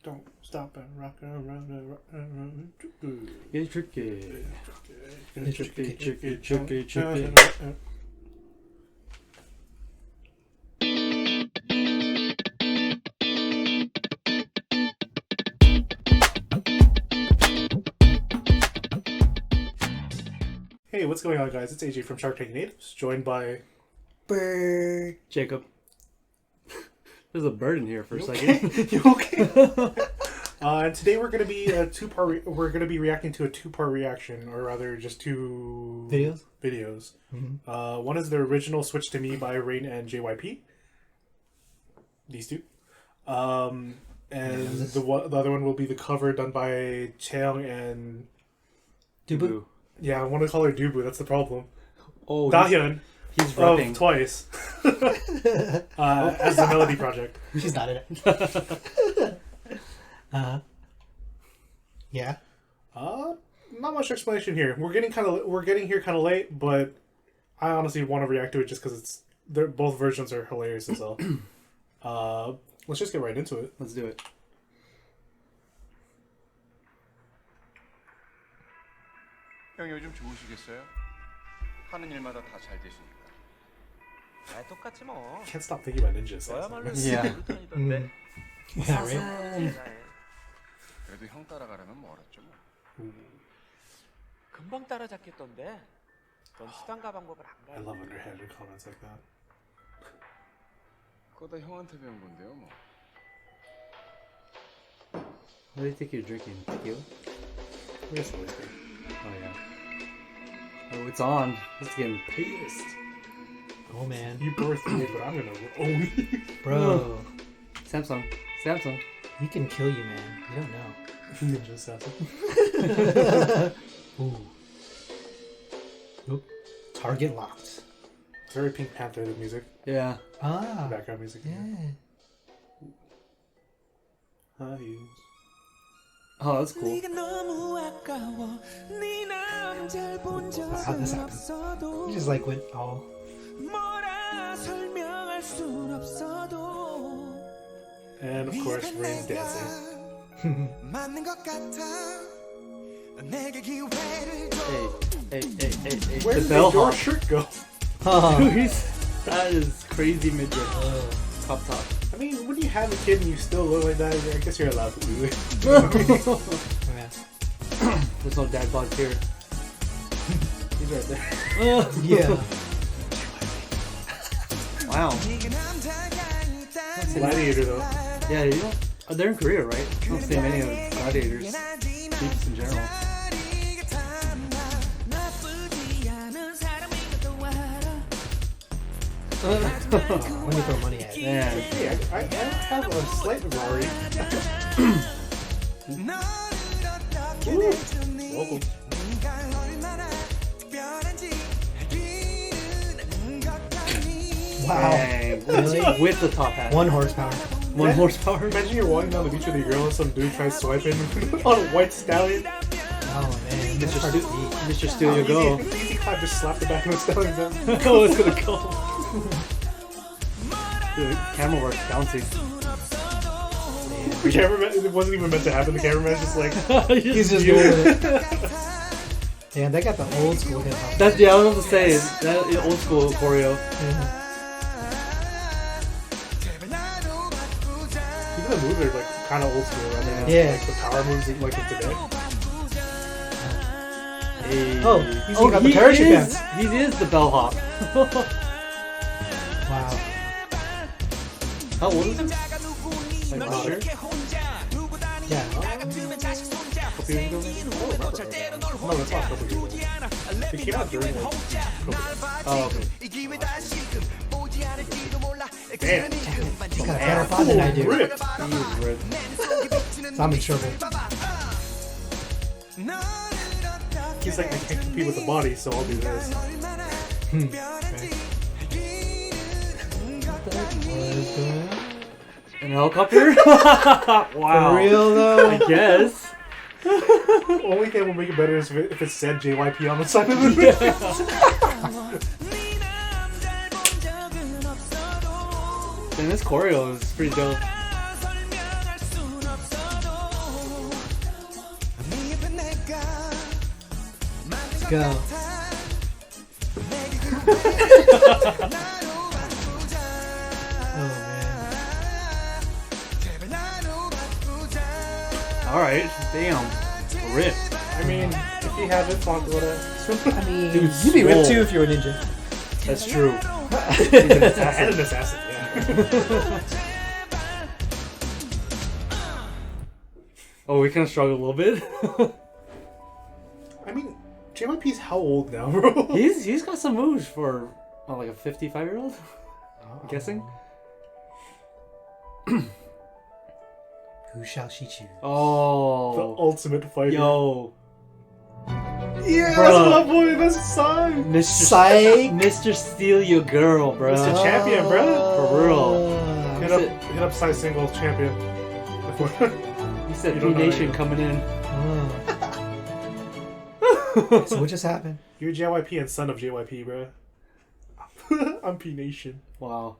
Don't stop and rock around. tricky. Hey, what's going on, guys? It's AJ from Shark Tank Natives, joined by Bird. Jacob. There's a bird in here for a second. You okay? And today we're gonna be a two-part. We're gonna be reacting to a two-part reaction, or rather, just two videos. Mm-hmm. One is the original "Switch to Me" by Rain and JYP. These two. And the other one will be the cover done by CHAEYOUNG and Dubu. Yeah, I want to call her Dubu. That's the problem. Oh, DAHYUN. He's rapping twice. As the Melody Project. She's not in it. Yeah. Not much explanation here. We're getting here kind of late, but I honestly want to react to it just because both versions are hilarious as well. Let's just get right into it. Let's do it. 형 요즘 좋으시겠어요? 하는 일마다 다 잘 되시니까. 아 똑같지 뭐. Can't stop thinking about ninjas. 너야말로 Yeah. 루탄이던데. Yeah, right? 그래도 형 따라가려면 멀었죠 뭐. 금방 따라잡겠던데. 넌 수단과 방법을 안 I 가르쳐. love underhanded comments like that. 그거 다 형한테 배운 건데요 뭐. What do you think you're drinking? Tequila? Yes, whiskey. Oh, yeah. Oh, it's on. It's getting pissed. Oh, man. You birthed me, but I'm gonna own you. Bro. Samsung. He can kill you, man. You don't know. Ninja assassin. Ooh. Oop. Target locked. It's very Pink Panther, the music. Yeah. Ah. Background music. Yeah. Oh, that's cool. How this happens? He just like went all. And of course, Rain's dancing. Hey. Where The did bellhop. your shirt go? Dude, that is crazy midget. Top. I mean, when you have a kid and you still look like that, I guess you're allowed to do it. There's no dad bod here. He's right there. Yeah. Wow. Gladiator, though. Yeah, you know, they're in Korea, right? I don't see many of gladiators. Peeps in general. Let me throw money at it. Man. Hey, I have a slight Rory. Welcome. Wow. Dang. Really? With the top hat. 1 horsepower. One horsepower. Imagine you're walking down the beach with your girl and some dude tries swiping on a white stallion. Oh, man. That's hard to beat. Mr. Studio Go. Easy clap, just slap the back of the stallion down. Oh, it's gonna go. The camera work's bouncing. The cameraman, it wasn't even meant to happen. The cameraman's just like, He's just doing it. Damn, they got the old school hip hop. That's, yeah, I was about to say, that is old school choreo. even the moves are like kind of old school. I mean, Yeah. like the power moves like in today. Hey. Oh, he's got the parachute dance. He is the bellhop. Wow. How old is he? Like, Sure. Yeah. Couple years ago, maybe? No, that's not a couple years ago. It came out during like COVID. Oh, okay. Damn. He's got a better pod than I do. Ripped. He was ripped. I'm in trouble. He's like, I can't compete with the body, so I'll do this. Okay. An helicopter? Wow. For real though? I guess. Only thing will make it better is if it said JYP on the side of it. And this choreo is pretty dope. go. Oh man. All right, damn, rip. I mean, if you have it, flaunt it. I mean, Dude, you'd be ripped swole. too if you were a ninja. That's true. And an assassin, yeah. Oh, we kind of struggled a little bit. I mean, JYP's how old now, bro? he's got some moves for like a 55-year-old. I'm guessing. Who shall she choose? The Oh, ultimate fighter. yo, Yeah, Bruh. that's my boy. That's his song. Mr. Psych. Mr. Steal Your Girl, bro. Mr. Champion, bro. For real. Hit up Psy Singles champion. He said You P don't know Nation that. coming in. So what just happened? You're JYP and son of JYP, bro. I'm P Nation. Wow.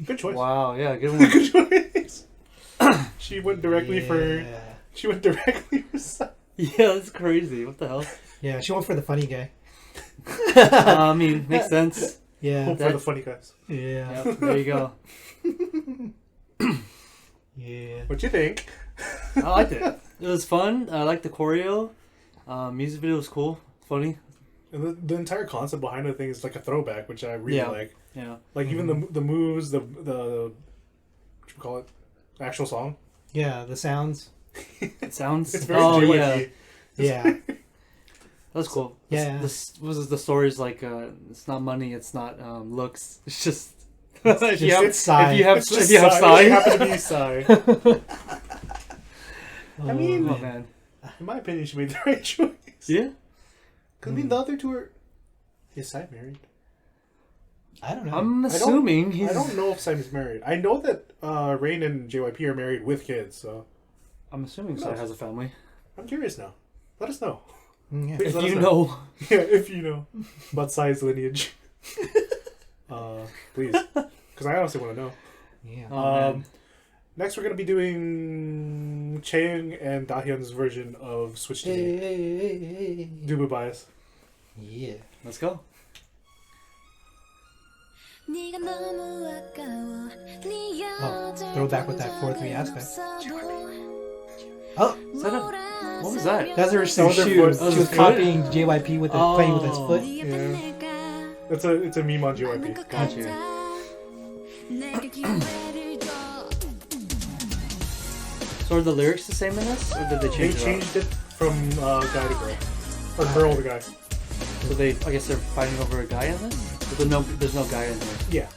Good choice. Wow. Yeah. Good one. Good choice. She went directly for. Yeah. She went directly for Psy. Yeah, that's crazy. What the hell? Yeah, she went for the funny guy. I mean, makes sense. Yeah. Hope for the funny guys. Yeah. Yep, there you go. Yeah. What you think? I liked it. It was fun. I liked the choreo. Music video was cool. Funny. And the entire concept behind the thing is like a throwback, which I really Yeah. like. Yeah. Like even the moves, the what you call it, the actual song. Yeah, the sounds. It sounds. It's very Oh JYP. yeah, Yeah. that's cool. Yeah. This was the story's like. It's not money. It's not looks. It's just. It's if, you just have, Psy. if you have It's if just you have Psy. It Psy. happened to be Psy. I mean, Oh man. in my opinion, she made the right choice. Yeah. Cause I mean, the other two are. Is Psy married? I don't know. I'm assuming he's. I don't know if Psy's married. I know that Rain and JYP are married with kids, so I'm assuming Psy has a family. I'm curious now. Let us know. Yeah. Please If let us you know. Yeah, if you know about Psy's lineage. Please. Because I honestly want to know. Yeah. Oh, man. Next, we're going to be doing CHAEYOUNG and DAHYUN's version of Switch to Me. Hey. Dubu bias. Yeah. Let's go. Oh, throwback with that 4-3 aspect. Oh, Is that a, what was that? that's her That was shoe. her She foot. was That was his copying JYP with playing with its Oh. foot. Yeah. It's a meme on JYP. Gotcha. So are the lyrics the same in this, or did they They change it up? changed it from guy to girl. Or girl to guy. So they, I guess they're fighting over a guy in this? But there's no guy in here. Yeah.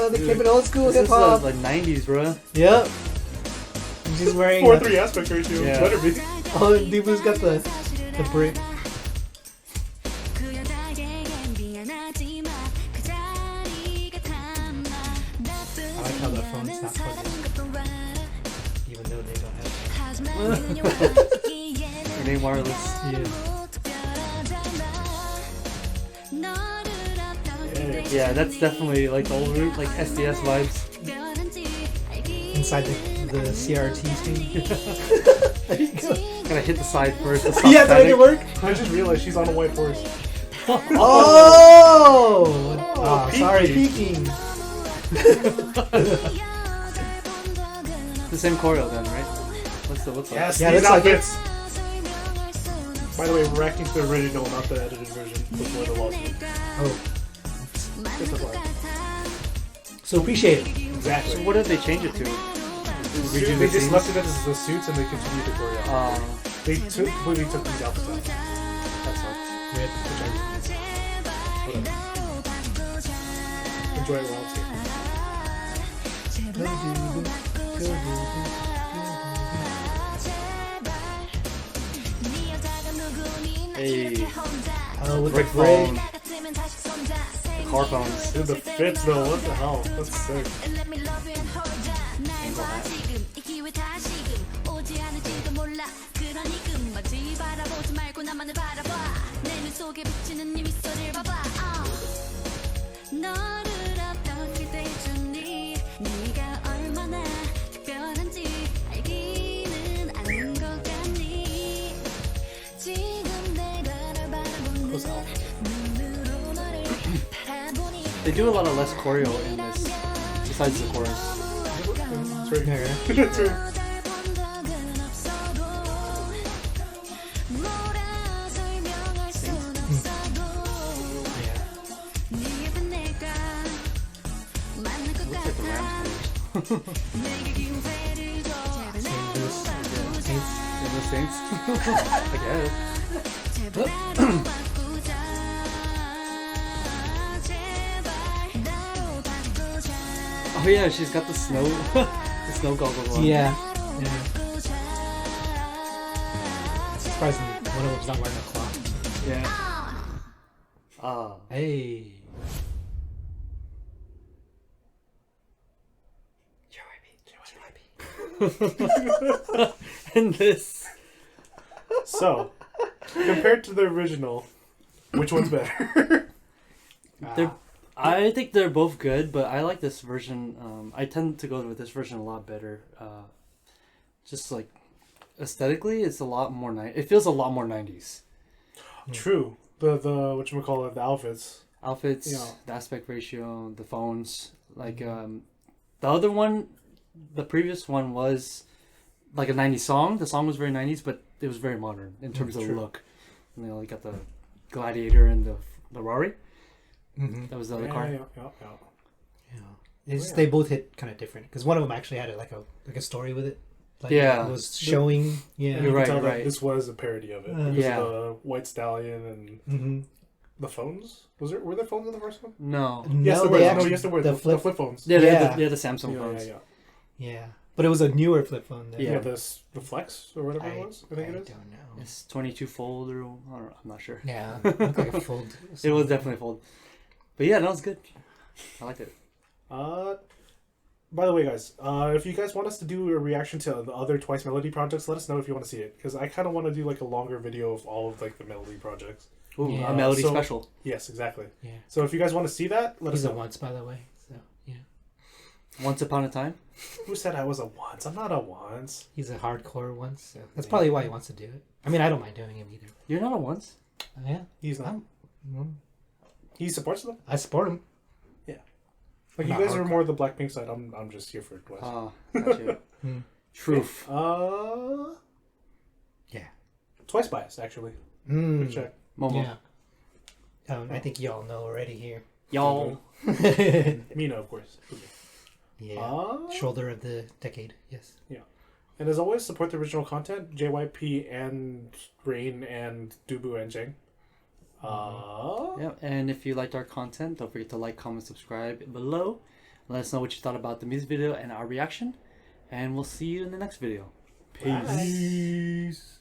They keep it old school This hip is hop. like 90s, bro. Yep. She's wearing. 4-3 aspect ratio. Yeah. Better be. Oh, Dubu's got the brick. I like how the phone's not plugged in, even though they don't have. It ain't wireless. Yeah. Yeah, that's definitely like the old route, like SDS vibes. Inside the CRT screen. There you go. Gotta hit the side first. to stop Yeah, to make it static. work. I just realized she's on a white horse. Oh! Sorry, peeking. peeking. The same choreo then, right? What's up? Yes, Yeah, these looks like it. outfits. By the way, we're reacting to the original, not the edited version before the lawsuit. Oh, Just a flag. so appreciate it. So Exactly. what did they change it to? They Redo the just scenes? left it as the suits and they continued the choreo. They completely took these outfits out. That sucks. Rip. Which I whatever. Enjoy it while it's here. Go Dubu, go Dubu, Hey, Oh, with brick the brick. phone, the car phones. Dude, the fits though, what the hell? That's sick. They do a lot of less choreo in this, besides the chorus. It's right here. It's right. Looks like the Rams. In the Saints. I guess. Oh yeah, she's got the snow, the snow goggles on. Yeah. Surprisingly, one of them's not wearing a clock. Yeah. Ah. Hey. And this. So, compared to the original, which one's better? I think they're both good, but I like this version. I tend to go with this version a lot better. Just like aesthetically, it's a lot more It feels a lot more 90s. True. The whatchamacallit, the outfits. Outfits, Yeah. the aspect ratio, the phones. Like the other one, the previous one was like a 90s song. The song was very 90s, but it was very modern in terms of True. look. You know, you got the Gladiator and the Rari. Mm-hmm. That was the other Yeah, car. Yeah. They both hit kind of different because one of them actually had like a story with it. Like Yeah. it was showing. Yeah. And You're you right, can tell you're that right. this was a parody of it. It was Yeah. the White Stallion and Mm-hmm. the phones. Were there phones in the first one? No. Yes, there they were. actually, No, yes, there were. the The flip. flip phones. Yeah, Yeah. they had the Samsung Yeah, phones. yeah. Yeah, but it was a newer flip phone. Then. Yeah. Yeah, the Flex or whatever it was. I think it is. don't know. It's 22 fold or I don't know, I'm not sure. Yeah, it looked like a fold. It was definitely a fold. But yeah, that was good. I liked it. By the way, guys, if you guys want us to do a reaction to the other Twice Melody projects, let us know if you want to see it, because I kind of want to do like a longer video of all of like the Melody projects. Ooh, Yeah. a melody So- special. Yes, exactly. Yeah, So if you guys want to see that, let us he's a know. once, by the way. So yeah, Once upon a time. Who said I was a once? I'm not a once. he's a hardcore once. So that's probably why he wants to do it. I mean, I don't mind doing him either. You're not a once. Yeah, He's not. He supports them. I support him. Like, you Not guys are hardcore. more the Blackpink side. I'm just here for Twice. Ah, gotcha. Truth. Yeah. Twice biased, actually. Mm. Good check. Momo. Yeah. I think y'all know already here. Y'all. Mina, of course. Yeah. Shoulder of the decade. Yes. And as always, support the original content. JYP and Rain and Dubu and Jang. Yeah, and if you liked our content, don't forget to like, comment, subscribe below. Let us know what you thought about the music video and our reaction. And we'll see you in the next video. Peace. Peace.